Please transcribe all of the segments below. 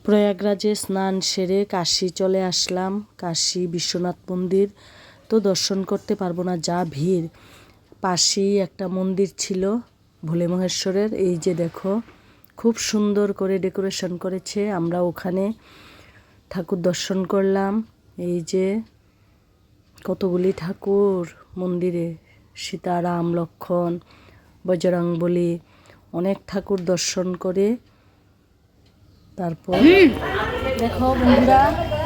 প্রয়াগরাজে স্নান সেরে কাশী চলে আসলাম। কাশী বিশ্বনাথ মন্দির তো দর্শন করতে পারবো না, যা ভিড়। পাশেই একটা মন্দির ছিল ভোলে মহেশ্বরের, এই যে দেখো খুব সুন্দর করে ডেকোরেশন করেছে। আমরা ওখানে ঠাকুর দর্শন করলাম। এই যে কতগুলি ঠাকুর মন্দিরে, সীতা রাম লক্ষ্মণ বজরংবলী, অনেক ঠাকুর দর্শন করে তারপর দেখো বন্ধুরা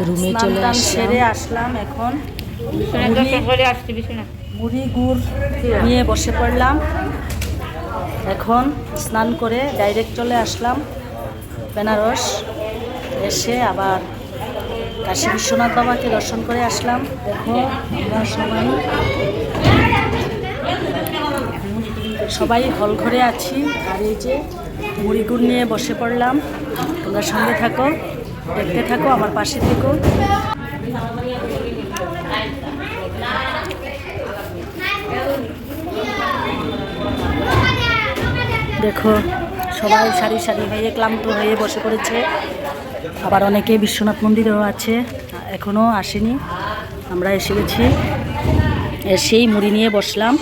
রুমে চলে সেরে আসলাম। এখন মুড়ি গুড় নিয়ে বসে পড়লাম। এখন স্নান করে ডাইরেক্ট চলে আসলাম বেনারস। এসে আবার কাশী বিশ্বনাথ বাবাকে দর্শন করে আসলাম। দেখো আমরা সবাই হল ঘরে আছি। আর এই যে মুড়ি গুড় নিয়ে বসে পড়লাম। তোমরা সঙ্গে থাকো, দেখতে থাকো, আমার পাশে থেকো। দেখো সবাই সারি সারি হয়ে ক্লান্ত হয়ে বসে পড়েছে। আবার অনেকে বিশ্বনাথ মন্দিরেও আছে, এখনও আসেনি। আমরা এসে গেছি, এসেই মুড়ি নিয়ে বসলাম।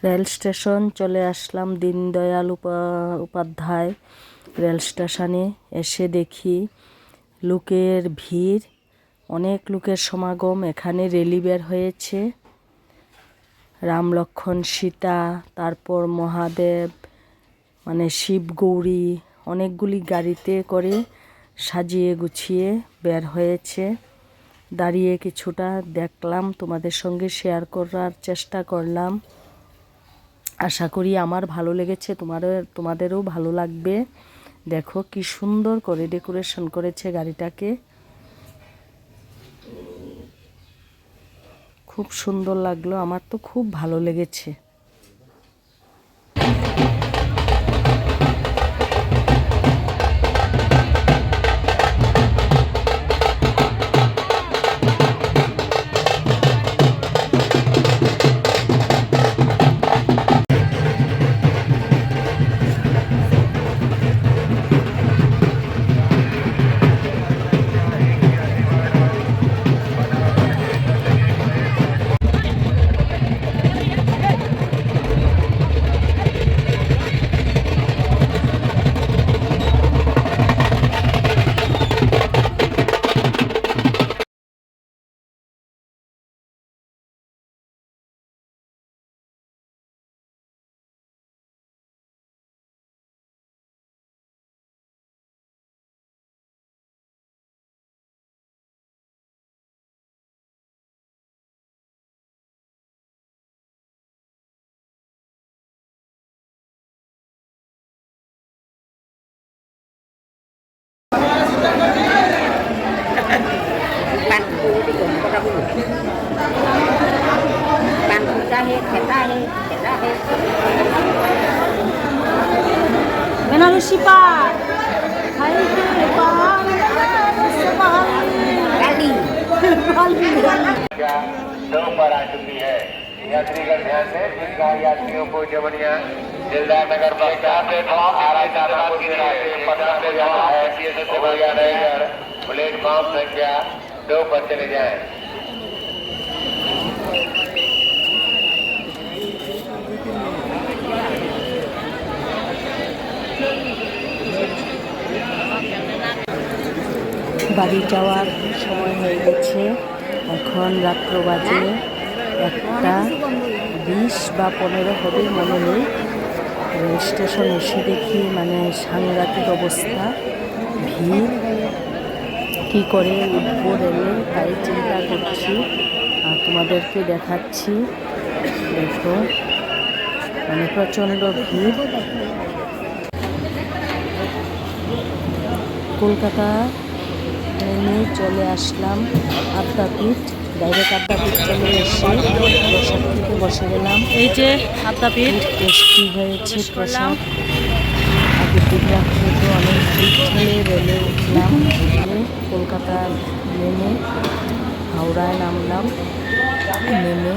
রেল স্টেশন চলে আসলাম, দীনদয়াল উপাধ্যায় রেল স্টেশনে। এসে দেখি লোকের ভিড়, অনেক লোকের সমাগম। এখানে রেলি বের হয়েছে, রাম লক্ষ্মণ সীতা, তারপর মহাদেব মানে শিব গৌরী, অনেকগুলি গাড়িতে করে সাজিয়ে গুছিয়ে বের হয়েছে। দাঁড়িয়ে কিছুটা দেখলাম, তোমাদের সঙ্গে শেয়ার করার চেষ্টা করলাম। আশা করি আমার ভালো লেগেছে, তোমাদেরও ভালো লাগবে। দেখো কি সুন্দর করে ডেকোরেশন করেছে গাড়িটাকে, খুব সুন্দর লাগলো। আমার তো খুব ভালো লেগেছে। বেনারসি পাট पर आ चुकी है। यात्रीगण ध्यान दें, जिनका यात्रियों को जमनिया दिलदार नगर प्लेटफॉर्म संख्या 2 पर चले जाएं। বাড়ি যাওয়ার সময় হয়ে গেছে, এখন রাত্র বাজে 1:20 বা 15 হবে মনে নেই। রেল স্টেশন এসে দেখি মানে সাংঘাতিক অবস্থা, ভিড়। কী করে উঠবো রেলে তাই চিন্তা করছি, আর তোমাদেরকে দেখাচ্ছি। দেখো মানে প্রচণ্ড ভিড়। কলকাতা নেমে চলে আসলাম আদ্যাপীঠ, ডাইরেক্ট আদ্যাপীঠ চলে এসে প্রসাদ থেকে বসে গেলাম। এই যে আদ্যাপীঠ টেস্টি হয়েছে প্রসাদ, গতির রাত্রে তো অনেক ভিড় ঠেলে রেলে উঠলাম, উঠে কলকাতা নেমে হাওড়ায় নামলাম, নেমে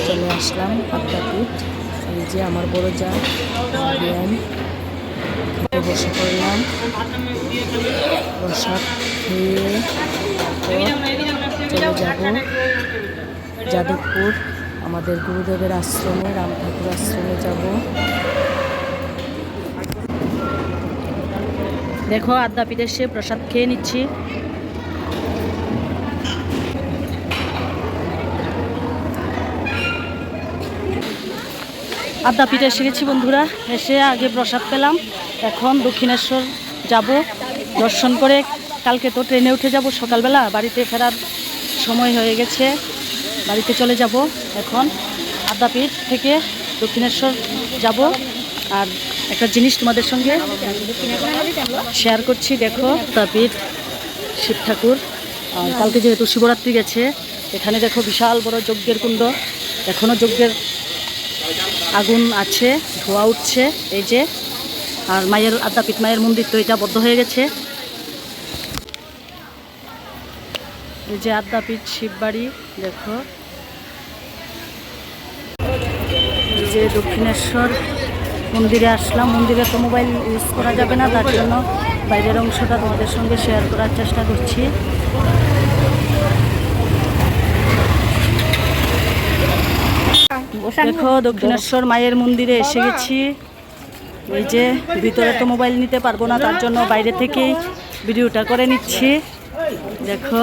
চলে আসলাম আদ্যাপীঠ। এই যে আমার বড় যা বিয়ান, খেতে বসে পড়লাম। প্রসাদ খেয়ে চলে যাব যাদবপুর, আমাদের গুরুদেবের আশ্রমে, রাম ঠাকুর আশ্রমে যাব। দেখো আদ্যাপীঠে এসে প্রসাদ খেয়ে নিচ্ছি। আদ্যাপীঠে এসে গেছি বন্ধুরা, এসে আগে প্রসাদ পেলাম, এখন দক্ষিণেশ্বর যাব দর্শন করে। কালকে তো ট্রেনে উঠে যাব সকালবেলা, বাড়িতে ফেরার সময় হয়ে গেছে, বাড়িতে চলে যাব। এখন আদ্যাপীঠ থেকে দক্ষিণেশ্বর যাব। আর একটা জিনিস তোমাদের সঙ্গে শেয়ার করছি, দেখো আদ্যাপীঠ শিব ঠাকুর। আর কালকে যেহেতু শিবরাত্রি গেছে, এখানে দেখো বিশাল বড় যজ্ঞের কুণ্ড, এখনও যজ্ঞের আগুন আছে, ধোঁয়া উঠছে এই যে। আর মায়ের আদ্যাপীঠ মায়ের মন্দির তো এটা বদ্ধ হয়ে গেছে। এই যে আদ্যাপীঠ শিববাড়ি, দেখো এই যে দক্ষিণেশ্বর মন্দিরে আসলাম। মন্দিরে তো মোবাইল ইউজ করা যাবে না, তার জন্য বাইরের অংশটা তোমাদের সঙ্গে শেয়ার করার চেষ্টা করছি। দেখো দক্ষিণেশ্বর মায়ের মন্দিরে এসে গেছি। এই যে ভিতরে তো মোবাইল নিতে পারবো না, তার জন্য বাইরে থেকেই ভিডিওটা করে নিচ্ছি। দেখো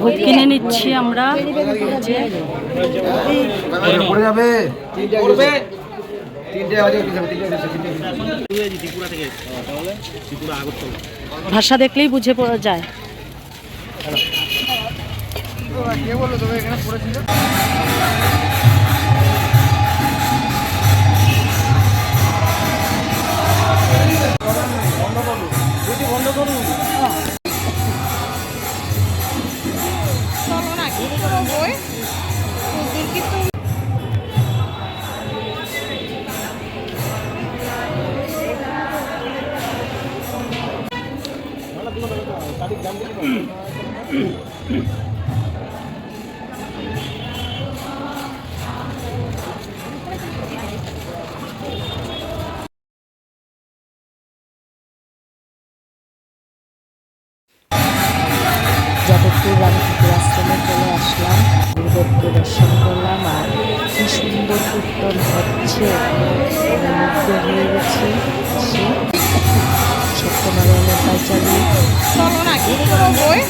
ভোগ কিনে নিচ্ছি আমরা। ভাষা দেখলেই বুঝে পড়া যায়। যাদবপুর রাম ঠাকুর আশ্রমে চলে আসলাম, গুরুদেবকে দর্শন করলাম। আর কি সুন্দর কীর্তন হচ্ছে, মুগ্ধ হয়ে গেছি। সত্যনারায়ণের পাইচারি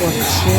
করছে।